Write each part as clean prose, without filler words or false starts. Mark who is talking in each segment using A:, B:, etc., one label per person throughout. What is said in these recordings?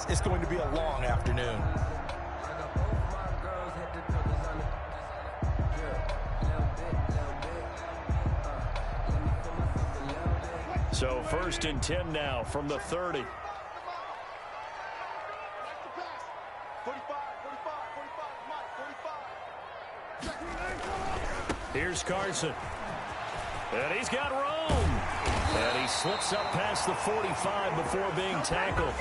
A: defense, it's going to be a long afternoon.
B: So 1st and 10 now from the 30. Here's Carson. And he's got room. And he slips up past the 45 before being tackled.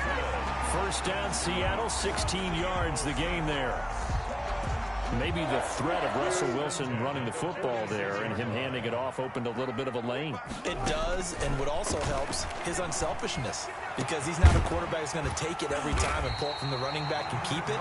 B: 1st down, Seattle, 16 yards the game there. Maybe the threat of Russell Wilson running the football there and him handing it off opened a little bit of a lane.
A: It does, and what also helps, his unselfishness. Because he's not a quarterback who's going to take it every time and pull it from the running back and keep it.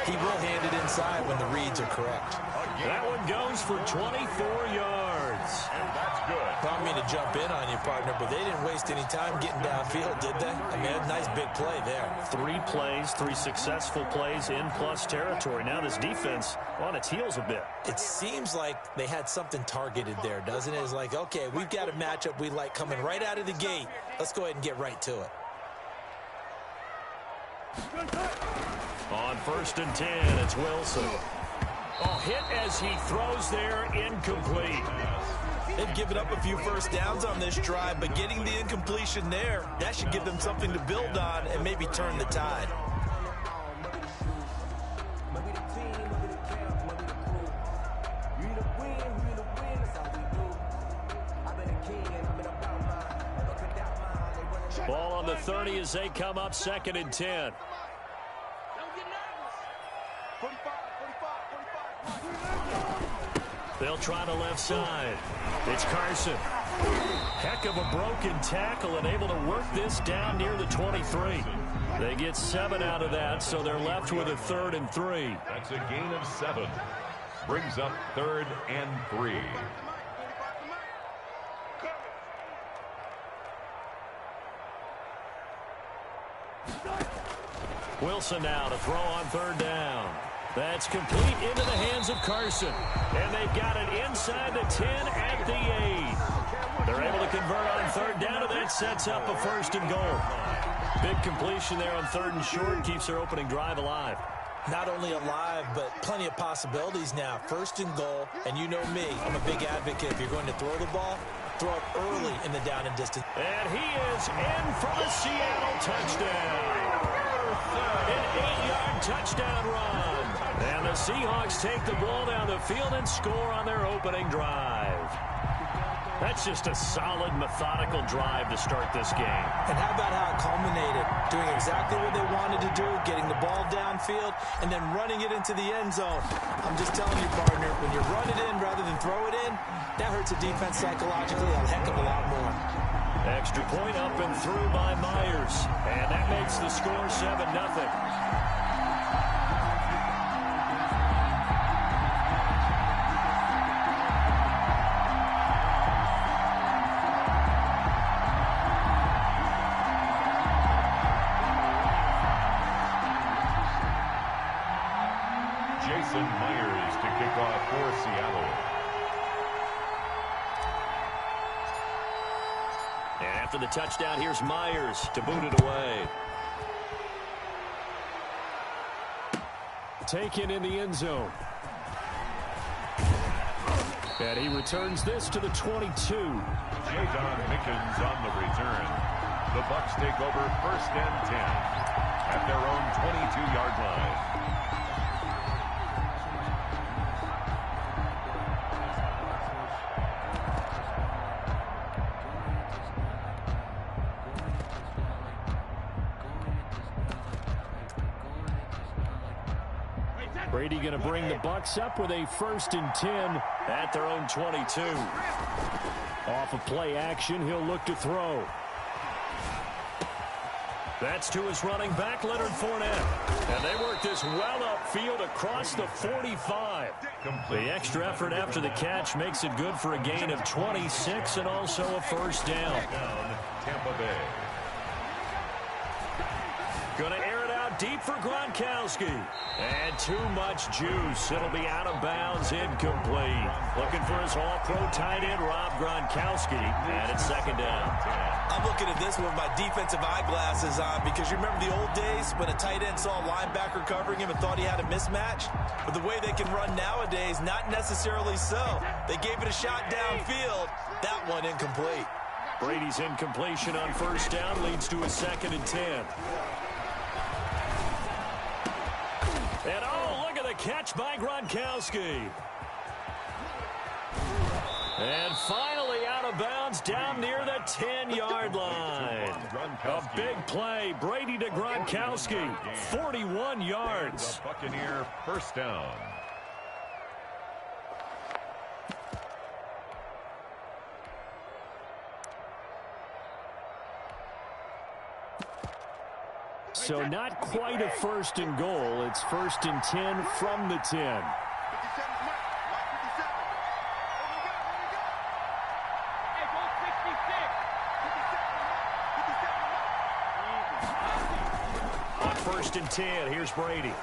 A: He will hand it inside when the reads are correct.
B: That one goes for 24 yards.
C: And that's good.
A: I don't mean to jump in on you, partner, but they didn't waste any time getting downfield, did they? I mean, a nice big play there.
B: 3 plays, 3 successful plays in plus territory. Now this defense on its heels a bit.
A: It seems like they had something targeted there, doesn't it? It's like, okay, we've got a matchup we like coming right out of the gate. Let's go ahead and get right to it.
B: On 1st and 10, it's Wilson. Oh, hit as he throws there, incomplete.
A: They've given up a few first downs on this drive, but getting the incompletion there, that should give them something to build on and maybe turn the tide.
B: Ball on the 30 as they come up 2nd and 10. They'll try the left side. It's Carson. Heck of a broken tackle and able to work this down near the 23. They get 7 out of that, so they're left with a 3rd and 3.
C: That's a gain of 7. Brings up 3rd and 3.
B: Wilson now to throw on 3rd down. That's complete into the hands of Carson. And they've got it inside the 10 at the 8. They're able to convert on 3rd down, and that sets up a 1st and goal. Big completion there on 3rd and short. Keeps their opening drive alive.
A: Not only alive, but plenty of possibilities now. 1st and goal, and you know me, I'm a big advocate. If you're going to throw the ball, throw it early in the down and distance.
B: And he is in for a Seattle touchdown. An 8-yard touchdown run. And the Seahawks take the ball down the field and score on their opening drive. That's just a solid, methodical drive to start this game.
A: And how about how it culminated? Doing exactly what they wanted to do, getting the ball downfield, and then running it into the end zone. I'm just telling you, partner, when you run it in rather than throw it in, that hurts a defense psychologically a heck of a lot more.
B: Extra point up and through by Myers. And that makes the score 7-0.
C: Jason Myers to kick off for Seattle.
B: And after the touchdown, here's Myers to boot it away. Taken in the end zone. And he returns this to the 22.
C: Jadon Mickens on the return. The Bucs take over 1st and 10 at their own 22-yard line.
B: Brady going to bring the Bucs up with a 1st and 10 at their own 22. Off of play action, he'll look to throw. That's to his running back, Leonard Fournette. And they work this well upfield across the 45. The extra effort after the catch makes it good for a gain of 26 and also a 1st down.
C: Tampa Bay.
B: Going to air it out deep for Gronkowski. And too much juice. It'll be out of bounds, incomplete. Looking for his all-pro tight end, Rob Gronkowski. And it's second down.
A: I'm looking at this with my defensive eyeglasses on because you remember the old days when a tight end saw a linebacker covering him and thought he had a mismatch? But the way they can run nowadays, not necessarily so. They gave it a shot downfield. That one incomplete.
B: Brady's incompletion on first down leads to a 2nd and 10. And oh, look at the catch by Gronkowski. And finally out of bounds down near the 10-yard line. A big play. Brady to Gronkowski. 41 yards.
C: Buccaneer first down.
B: So not quite a 1st and goal. It's 1st and 10 from the 10. On 1st and 10, here's Brady.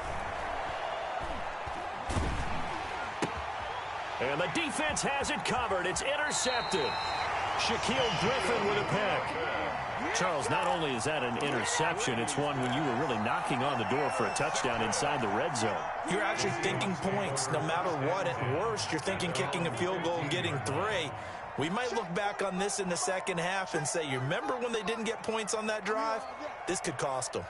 B: And the defense has it covered. It's intercepted. Shaquille Griffin with a pick. Charles, not only is that an interception, it's one when you were really knocking on the door for a touchdown inside the red zone.
A: You're actually thinking points no matter what. At worst, you're thinking kicking a field goal and getting 3. We might look back on this in the second half and say, you remember when they didn't get points on that drive? This could cost them.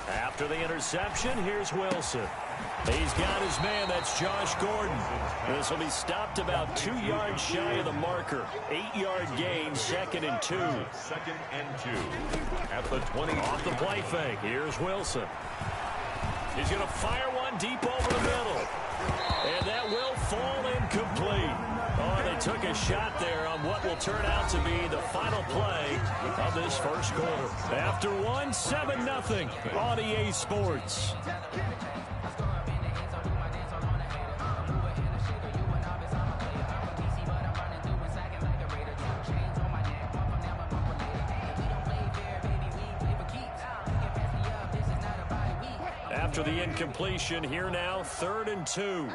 B: After the interception, here's Wilson. He's got his man. That's Josh Gordon. This will be stopped about 2 yards shy of the marker. 8-yard gain, 2nd and 2.
C: 2nd and 2. At the 20.
B: Off the play fake. Here's Wilson. He's going to fire one deep over the middle. And that will fall incomplete. Oh, they took a shot there on what will turn out to be the final play of this first quarter. After one, 7-0 on EA Sports. After the incompletion, here now, 3rd and 2.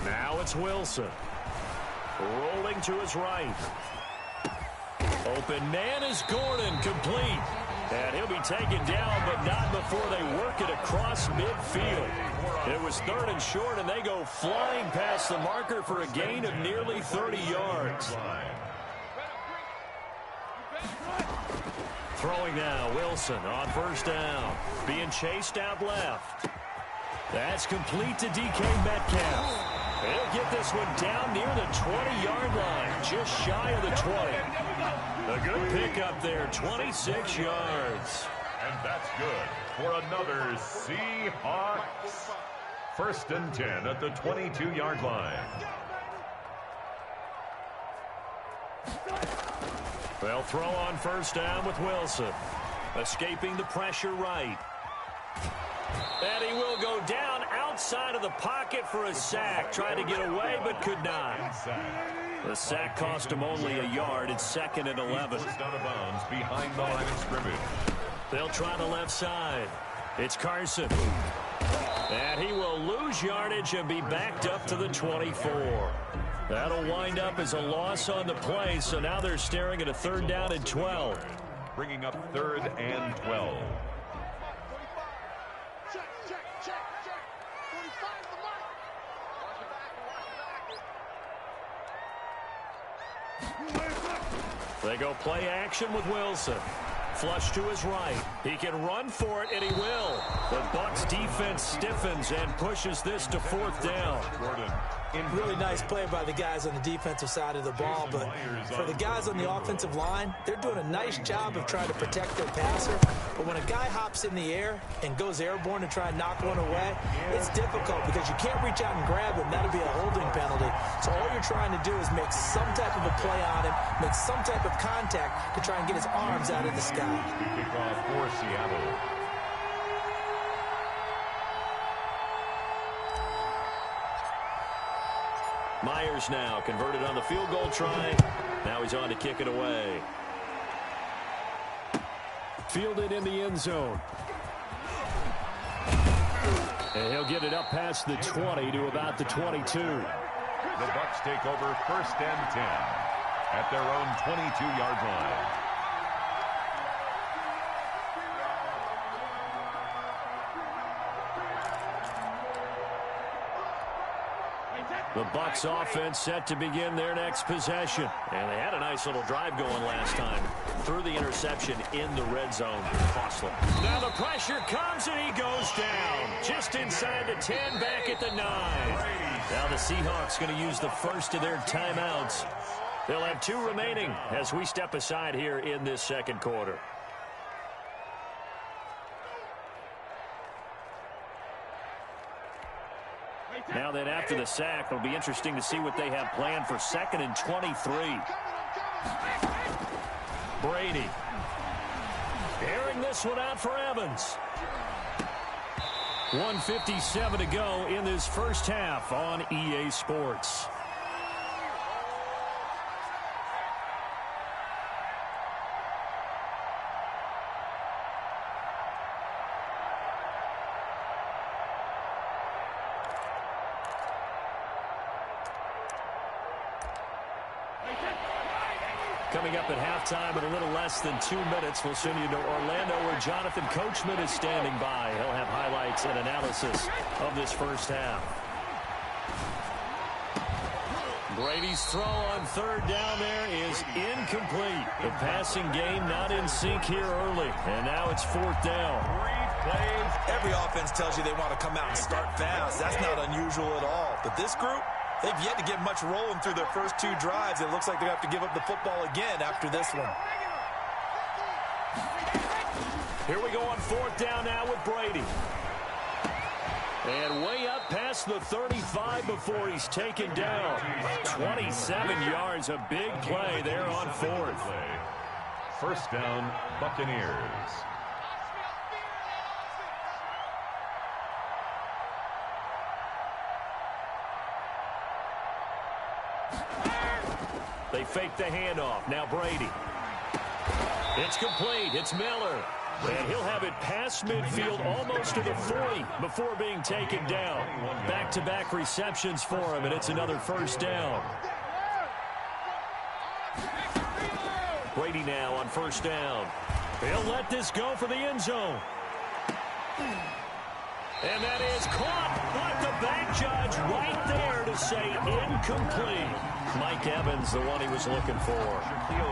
B: Now it's Wilson. Rolling to his right. Open man is Gordon, complete. And he'll be taken down, but not before they work it across midfield. It was 3rd and short, and they go flying past the marker for a gain of nearly 30 yards. Throwing now, Wilson on first down. Being chased out left. That's complete to DK Metcalf. He'll get this one down near the 20-yard line, just shy of the 20. A good pickup there, 26 yards.
C: And that's good for another Seahawks. 1st and 10 at the 22-yard line.
B: They'll throw on first down with Wilson. Escaping the pressure right. And he will go down outside of the pocket for a sack. Tried to get away, but could not. The sack cost him only a yard. It's 2nd and 11.
C: Out of bounds behind the line of scrimmage.
B: They'll try the left side. It's Carson. And he will lose yardage and be backed up to the 24. That'll wind up as a loss on the play, so now they're staring at a 3rd down and 12.
C: Bringing up 3rd and 12. They
B: go play action with Wilson. Flush to his right. He can run for it, and he will. The Bucs defense stiffens and pushes this to 4th down.
A: Really nice play by the guys on the defensive side of the ball, but for the guys on the offensive line, they're doing a nice job of trying to protect their passer. But when a guy hops in the air and goes airborne to try and knock one away, it's difficult because you can't reach out and grab him. That'll be a holding penalty. So all you're trying to do is make some type of a play on him, make some type of contact to try and get his arms out of the sky.
C: Kickoff for Seattle.
B: Myers now converted on the field goal try. Now he's on to kick it away. Fielded in the end zone. And he'll get it up past the 20 to about the 22.
C: The Bucs take over 1st and 10 at their own 22-yard line.
B: The Bucs offense set to begin their next possession. And they had a nice little drive going last time. Threw the interception in the red zone. Costly. Now the pressure comes and he goes down. Just inside the 10, back at the 9. Now the Seahawks going to use the first of their timeouts. They'll have 2 remaining as we step aside here in this second quarter. Now then, after the sack, it'll be interesting to see what they have planned for 2nd and 23. Brady. Airing this one out for Evans. 1:57 to go in this first half on EA Sports. Coming up at halftime in a little less than 2 minutes, we'll send you to Orlando where Jonathan Coachman is standing by. He'll have highlights and analysis of this first half. Brady's throw on 3rd down there is incomplete. The passing game not in sync here early, and now it's 4th down.
A: Every offense tells you they want to come out and start fast. That's not unusual at all. But this group, they've yet to get much rolling through their first 2 drives. It looks like they have to give up the football again after this one.
B: Here we go on 4th down now with Brady. And way up past the 35 before he's taken down. 27 yards, a big play there on 4th.
C: 1st down, Buccaneers.
B: They fake the handoff. Now Brady. It's complete. It's Miller. And he'll have it past midfield almost to the 40 before being taken down. Back-to-back receptions for him, and it's another 1st down. Brady now on 1st down. He'll let this go for the end zone. And that is caught, but the back judge right there to say incomplete. Mike Evans, the one he was looking for.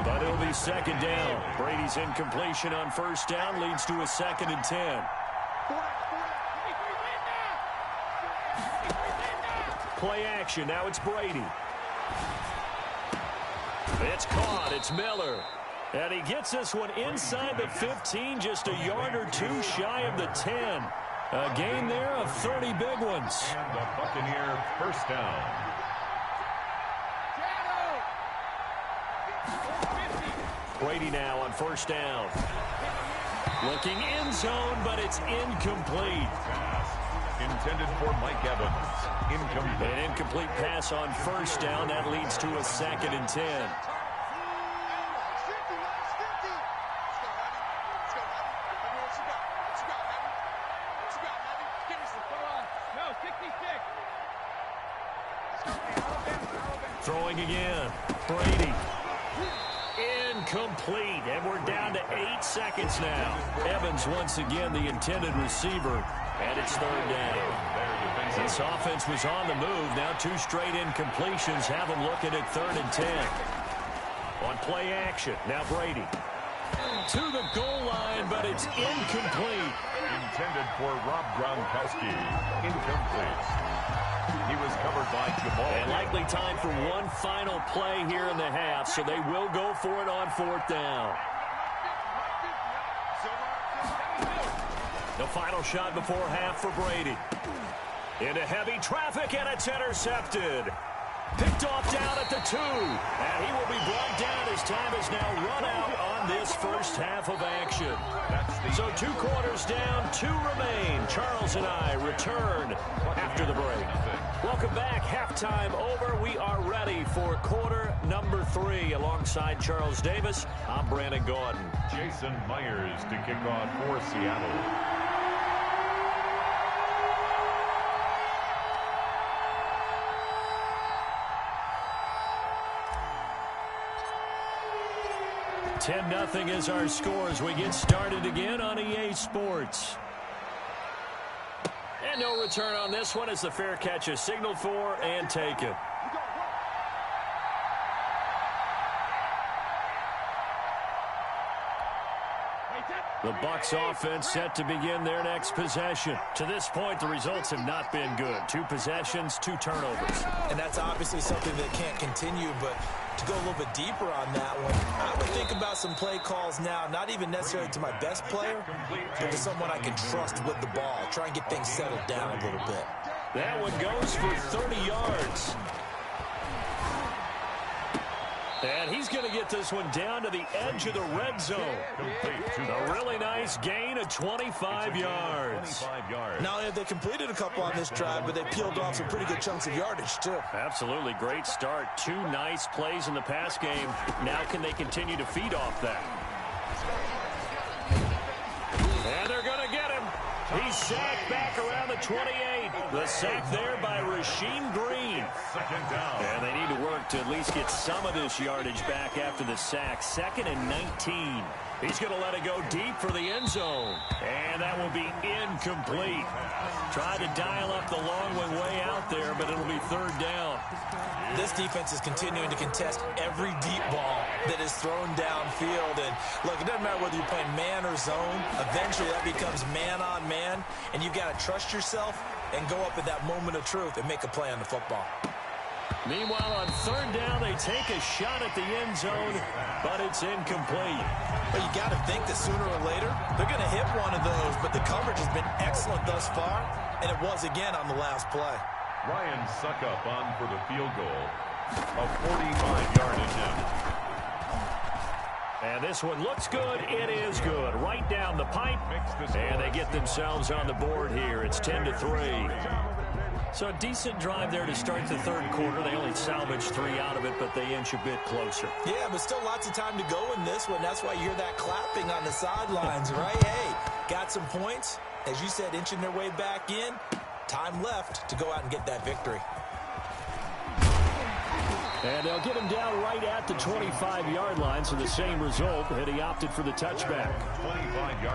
B: But it'll be 2nd down. Brady's incompletion on 1st down leads to a 2nd and 10. Play action. Now it's Brady. It's caught. It's Miller. And he gets this one inside the 15, just a yard or 2 shy of the 10. A game there of 30 big ones.
C: And the Buccaneer 1st down.
B: Brady now on 1st down. Looking end zone, but it's incomplete.
C: Intended for Mike Evans. Incomplete.
B: An incomplete pass on 1st down. That leads to a 2nd and 10. Throwing again. Brady. Incomplete. And we're down to 8 seconds now. Evans once again the intended receiver. And it's 3rd down. This offense was on the move. Now 2 straight incompletions have them looking at 3rd and 10. On play action. Now Brady. To the goal line, but it's incomplete.
C: Intended for Rob Gronkowski. Incomplete. He was covered by Jamal.
B: And likely time for one final play here in the half, so they will go for it on 4th down. The final shot before half for Brady. Into heavy traffic, and it's intercepted. Picked off down at the 2. And he will be brought down as time is now run out on end this first half of action. So 2 quarters down, 2 remain. Charles and I return after the break. Welcome back. Halftime over. We are ready for quarter number 3. Alongside Charles Davis, I'm Brandon Gordon.
C: Jason Myers to kick off for Seattle.
B: $10-0 is our score as we get started again on EA Sports. And no return on this one as the fair catch is signaled for and taken. The Bucs offense set to begin their next possession. To this point, the results have not been good. 2 possessions, 2 turnovers.
A: And that's obviously something that can't continue, but to go a little bit deeper on that one, I would think about some play calls now, not even necessarily to my best player, but to someone I can trust with the ball. Try and get things settled down a little bit.
B: That one goes for 30 yards. And he's going to get this one down to the edge of the red zone. A really nice gain of 25 yards.
A: Not only have they completed a couple on this drive, but they peeled off some pretty good chunks of yardage, too.
B: Absolutely. Great start. 2 nice plays in the pass game. Now can they continue to feed off that? And they're going to get him. He's sacked back around the 28. The sack there by Rasheem Green. And they need to work to at least get some of this yardage back after the sack. 2nd and 19. He's going to let it go deep for the end zone. And that will be incomplete. Tried to dial up the long one way out there, but it'll be 3rd down.
A: This defense is continuing to contest every deep ball that is thrown downfield. And look, it doesn't matter whether you're playing man or zone. Eventually that becomes man on man. And you've got to trust yourself and go up at that moment of truth and make a play on the football.
B: Meanwhile, on 3rd down, they take a shot at the end zone, but it's incomplete.
A: Well, you got to think that sooner or later, they're going to hit one of those, but the coverage has been excellent thus far, and it was again on the last play.
C: Ryan Suckup on for the field goal. A 45-yard attempt.
B: And this one looks good. It is good. Right down the pipe. And they get themselves on the board here. It's 10-3. So a decent drive there to start the 3rd quarter. They only salvaged 3 out of it, but they inch a bit closer.
A: Yeah, but still lots of time to go in this one. That's why you hear that clapping on the sidelines, right? Hey, got some points. As you said, inching their way back in. Time left to go out and get that victory.
B: And they'll get him down right at the 25-yard line, so the same result, and he opted for the touchback.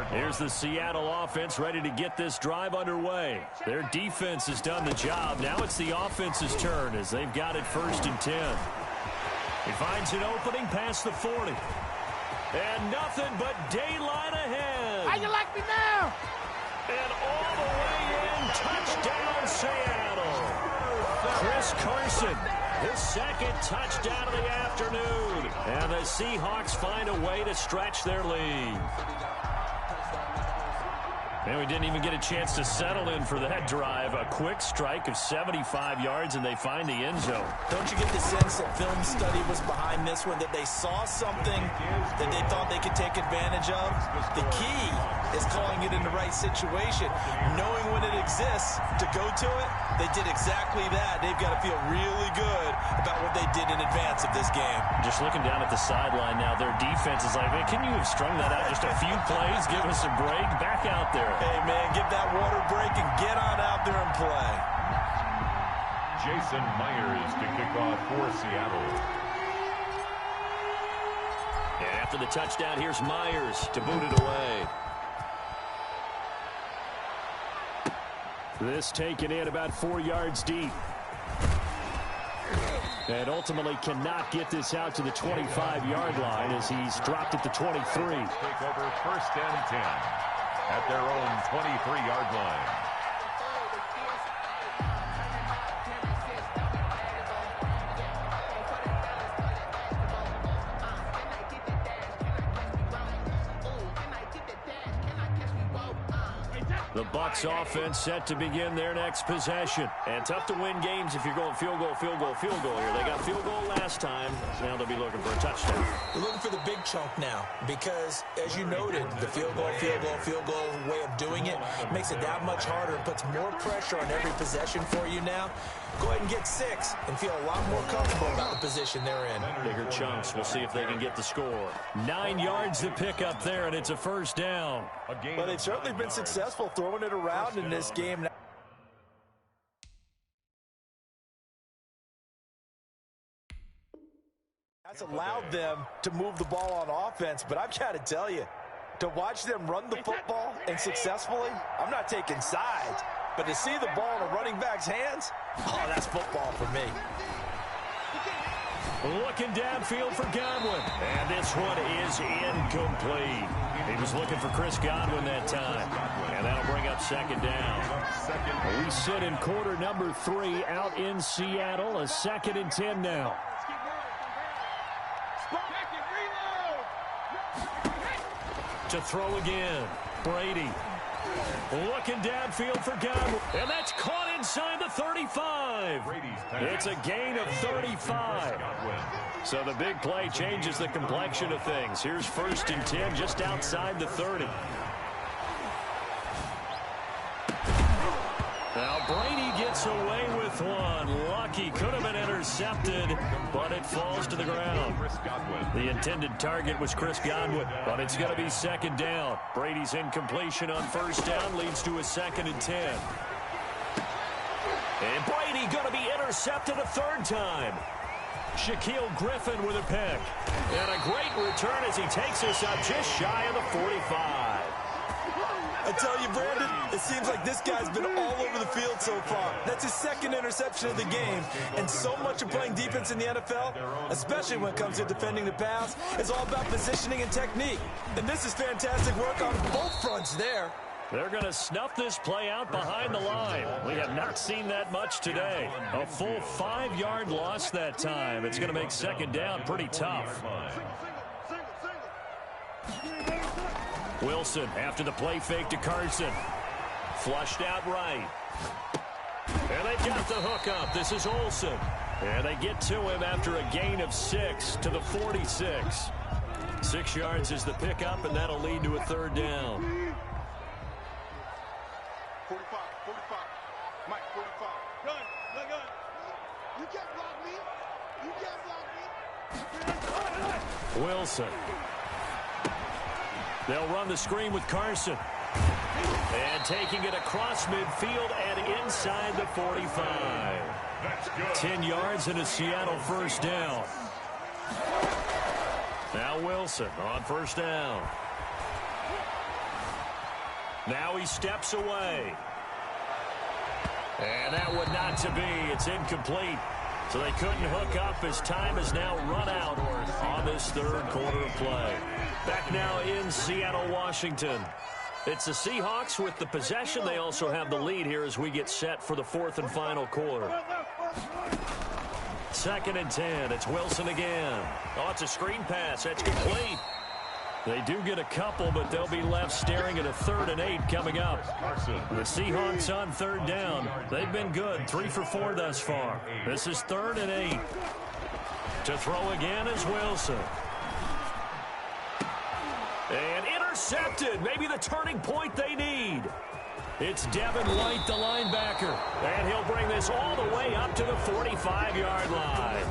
B: Here's the Seattle offense ready to get this drive underway. Their defense has done the job. Now it's the offense's turn as they've got it 1st and 10. He finds an opening past the 40. And nothing but daylight ahead.
D: How you like me now?
B: And all the way in, touchdown Seattle. Chris Carson, his 2nd touchdown of the afternoon. And the Seahawks find a way to stretch their lead. And we didn't even get a chance to settle in for that drive. A quick strike of 75 yards, and they find the end zone.
A: Don't you get the sense that film study was behind this one, that they saw something that they thought they could take advantage of? The key is calling it in the right situation. Knowing when it exists to go to it, they did exactly that. They've got to feel really good about what they did in advance of this game.
B: Just looking down at the sideline now, their defense is like, man, can you have strung that out just a few plays? Give us a break. Back out there.
A: Hey, man, give that water break and get on out there and play.
C: Jason Myers to kick off for Seattle.
B: And after the touchdown, here's Myers to boot it away. This taken in about 4 yards deep. And ultimately cannot get this out to the 25-yard line as he's dropped at the 23.
C: Take over 1st and 10 at their own 23-yard line.
B: The Bucs offense set to begin their next possession. And tough to win games if you're going field goal, field goal, field goal here. They got field goal last time. Now they'll be looking for a touchdown.
A: They're looking for the big chunk now because, as you noted, the field goal way of doing it makes it that much harder and puts more pressure on every possession for you now. Go ahead and get 6 and feel a lot more comfortable about the position they're in.
B: Bigger chunks. We'll see if they can get the score. 9 yards to pick up there, and it's a first down.
A: But they've certainly been successful throwing it around in this game. That's allowed them to move the ball on offense, but I've got to tell you, to watch them run the football and successfully, I'm not taking sides, but to see the ball in a running back's hands, oh, that's football for me.
B: Looking downfield for Godwin, and this one is incomplete. He was looking for Chris Godwin that time, and that'll bring up second down. We sit in quarter number 3 out in Seattle, a 2nd and 10 now. To throw again, Brady. Looking downfield for Godwin, and that's caught inside the 35. It's a gain of 35. So the big play changes the complexion of things. Here's 1st and 10 just outside the 30. Now Brady gets away with one. Lucky, could have been intercepted, but it falls to the ground. The intended target was Chris Godwin, but it's going to be 2nd down. Brady's incompletion on 1st down leads to a 2nd and 10. And Brady going to be intercepted a 3rd time. Shaquille Griffin with a pick. And a great return as he takes us up just shy of the 45.
A: I tell you, Brandon, it seems like this guy's been all over the field so far. That's his 2nd interception of the game. And so much of playing defense in the NFL, especially when it comes to defending the pass, is all about positioning and technique. And this is fantastic work on both fronts there.
B: They're going to snuff this play out behind the line. We have not seen that much today. A full 5-yard loss that time. It's going to make 2nd down pretty tough. Wilson after the play fake to Carson. Flushed out right. And they've got the hook up. This is Olsen. And they get to him after a gain of 6 to the 46. 6 yards is the pickup, and that'll lead to a 3rd down.
D: 45. Mike, 45. Gun. You can't block me.
B: Wilson. They'll run the screen with Carson. And taking it across midfield and inside the 45. 10 yards and a Seattle 1st down. Now Wilson on 1st down. Now he steps away. And that would not to be. It's incomplete. So they couldn't hook up as time has now run out on this 3rd quarter of play. Back now in Seattle, Washington. It's the Seahawks with the possession. They also have the lead here as we get set for the 4th and final quarter. 2nd and 10. It's Wilson again. Oh, it's a screen pass. That's complete. They do get a couple, but they'll be left staring at a 3rd and 8 coming up. The Seahawks on 3rd down. They've been good. 3 for 4 thus far. This is 3rd and 8. To throw again is Wilson. And intercepted. Maybe the turning point they need. It's Devin White, the linebacker. And he'll bring this all the way up to the 45-yard line.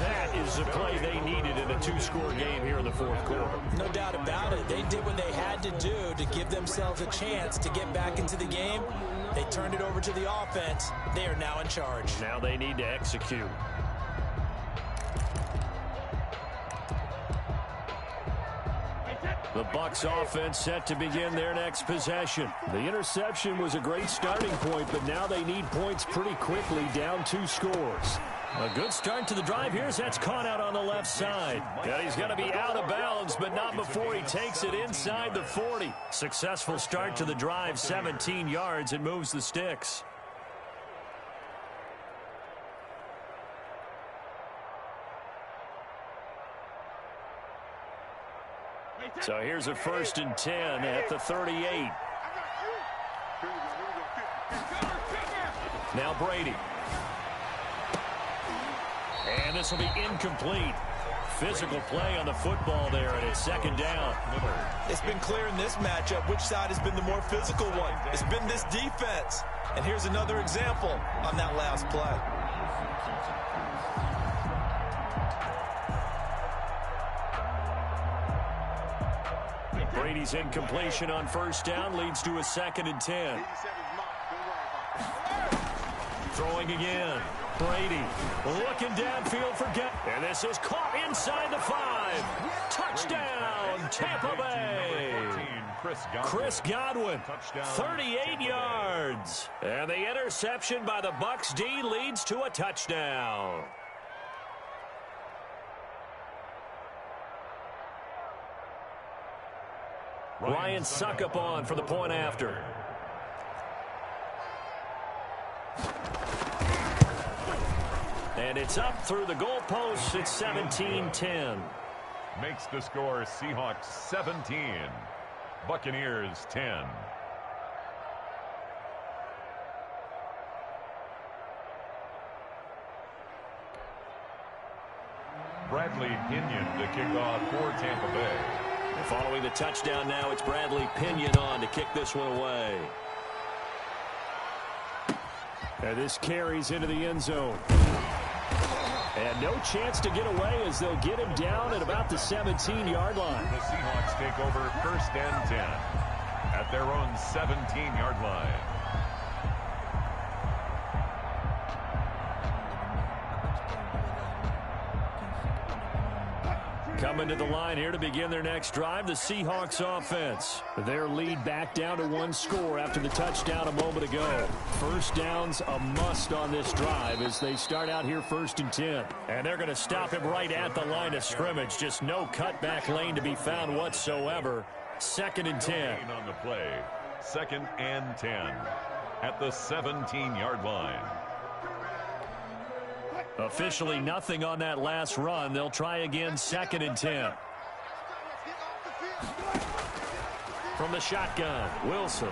B: That is the play they needed in a 2-score game here in the 4th quarter.
A: No doubt about it. They did what they had to do to give themselves a chance to get back into the game. They turned it over to the offense. They are now in charge.
B: Now they need to execute. The Bucs offense set to begin their next possession. The interception was a great starting point, but now they need points pretty quickly, down 2 scores. A good start to the drive here as that's caught out on the left side. And he's going to be out of bounds, but not before he takes it inside the 40. Successful start to the drive, 17 yards, and moves the sticks. So here's a 1st and 10 at the 38. Now Brady. And this will be incomplete. Physical play on the football there, and it's second down.
A: It's been clear in this matchup which side has been the more physical one. It's been this defense. And here's another example on that last play.
B: Brady's incompletion on first down leads to a 2nd and 10. Throwing again. Brady looking downfield for Gett. And this is caught inside the 5. Touchdown, Tampa Bay. Chris Godwin, 38 yards. And the interception by the Bucs D leads to a touchdown. Ryan Suckup on for the point after. And it's up through the goalposts. It's 17-10.
C: Makes the score Seahawks 17, Buccaneers 10. Bradley Pinion to kick off for Tampa Bay.
B: And following the touchdown now, it's Bradley Pinion on to kick this one away. And this carries into the end zone. And no chance to get away as they'll get him down at about the 17-yard line.
C: The Seahawks take over 1st and 10 at their own 17-yard line.
B: Coming to the line here to begin their next drive, the Seahawks offense. Their lead back down to 1 score after the touchdown a moment ago. First down's a must on this drive as they start out here 1st and 10. And they're going to stop him right at the line of scrimmage. Just no cutback lane to be found whatsoever. 2nd and 10.
C: On the play, 2nd and 10 at the 17-yard line.
B: Officially nothing on that last run. They'll try again 2nd and 10. From the shotgun, Wilson.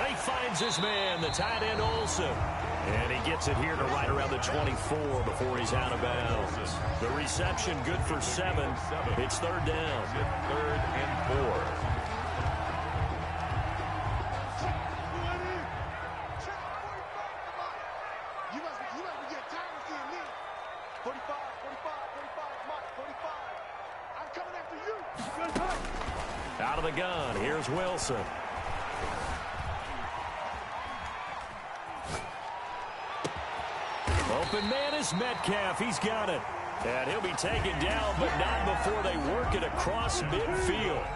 B: He finds his man, the tight end Olsen. And he gets it here to right around the 24 before he's out of bounds. The reception good for 7. It's 3rd down.
C: 3rd and 4.
B: Out of the gun, here's Wilson. Open man is Metcalf. He's got it. And he'll be taken down, but not before they work it across midfield.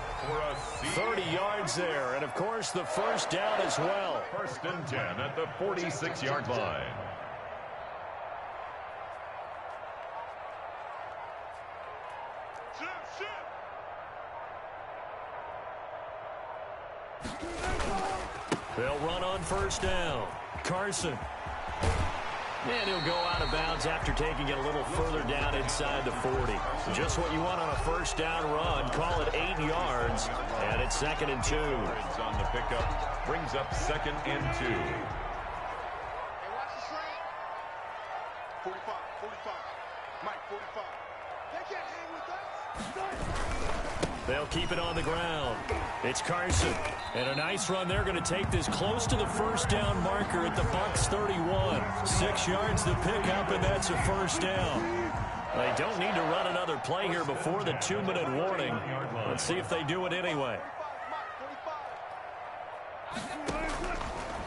B: 30 yards there, and of course the first down as well.
C: 1st and 10 at the 46-yard line.
B: They'll run on first down. Carson. And he'll go out of bounds after taking it a little further down inside the 40. Just what you want on a first down run. Call it 8 yards. And it's 2nd and 2.
C: On the pickup. Brings up 2nd and 2.
D: 45, 45. Mike, 45. They can't hang with us.
B: They'll keep it on the ground. It's Carson. And a nice run. They're going to take this close to the first down marker at the Bucs 31. 6 yards to pick up, and that's a first down. They don't need to run another play here before the 2-minute warning. Let's see if they do it anyway.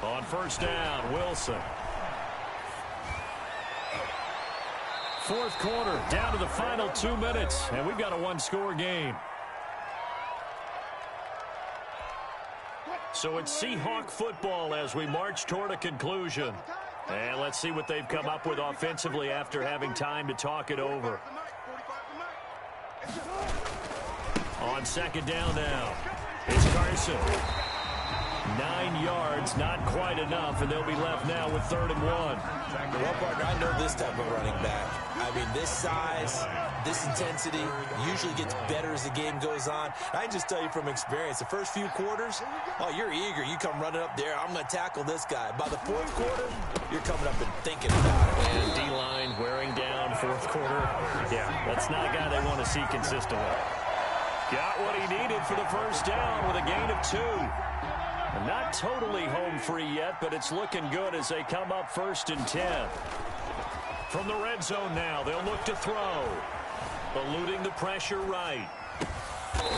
B: On first down, Wilson. 4th quarter, down to the final 2 minutes, and we've got a 1-score game. So it's Seahawk football as we march toward a conclusion. And let's see what they've come up with offensively after having time to talk it over. On 2nd down now, it's Carson. 9 yards, not quite enough, and they'll be left now with 3rd and 1.
A: Well, partner, I know this type of running back. I mean, this size, this intensity usually gets better as the game goes on. I can just tell you from experience, the first few quarters, oh, you're eager. You come running up there, I'm going to tackle this guy. By the 4th quarter, you're coming up and thinking about it.
B: And D-line wearing down 4th quarter. Yeah, that's not a guy they want to see consistently. Got what he needed for the first down with a gain of 2. And not totally home free yet, but it's looking good as they come up 1st and 10. From the red zone now, they'll look to throw. Eluding the pressure right.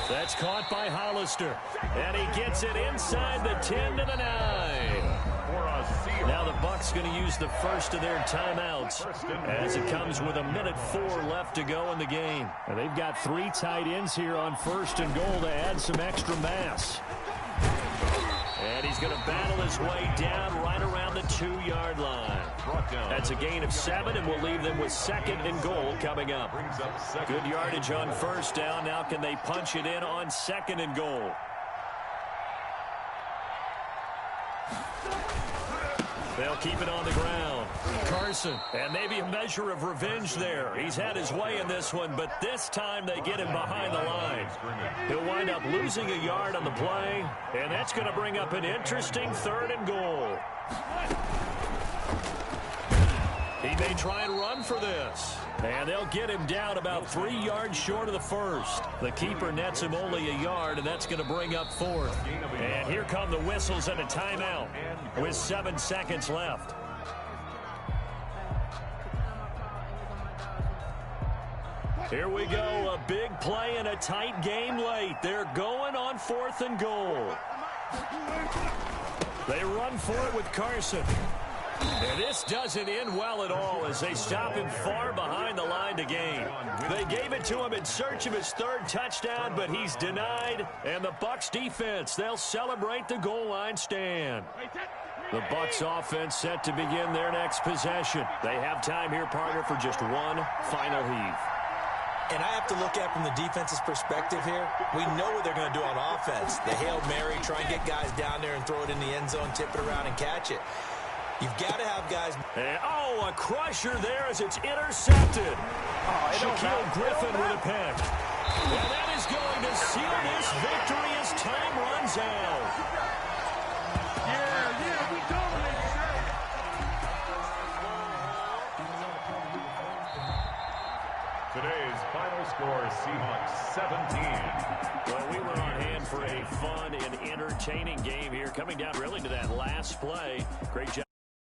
B: That's caught by Hollister. And he gets it inside the 10 to the 9. Now the Bucs going to use the first of their timeouts as it comes with 1:04 left to go in the game. And they've got 3 tight ends here on 1st and goal to add some extra mass. And he's going to battle his way down right around the 2-yard line. That's a gain of 7, and we'll leave them with 2nd and goal coming up. Good yardage on 1st down. Now can they punch it in on 2nd and goal? They'll keep it on the ground. Carson, and maybe a measure of revenge there. He's had his way in this one, but this time they get him behind the line. He'll wind up losing a yard on the play, and that's going to bring up an interesting 3rd and goal. He may try and run for this. And they'll get him down about 3 yards short of the first. The keeper nets him only a yard, and that's going to bring up 4th. And here come the whistles and a timeout with 7 seconds left. Here we go, a big play and a tight game late. They're going on 4th and goal. They run for it with Carson. And this doesn't end well at all as they stop him far behind the line to gain. They gave it to him in search of his 3rd touchdown, but he's denied. And the Bucs defense, they'll celebrate the goal line stand. The Bucs offense set to begin their next possession. They have time here, partner, for just one final heave.
A: And I have to look at from the defense's perspective here. We know what they're going to do on offense. The Hail Mary, try and get guys down there and throw it in the end zone, tip it around and catch it. You've got to have guys.
B: And, a crusher there as it's intercepted. Shaquille Griffin with a pick. And that is going to seal this victory as time runs out.
D: Yeah, we dominate, sir.
C: Today's final score, Seahawks 17.
B: Well, we were on hand for a fun and entertaining game here. Coming down really to that last play. Great job.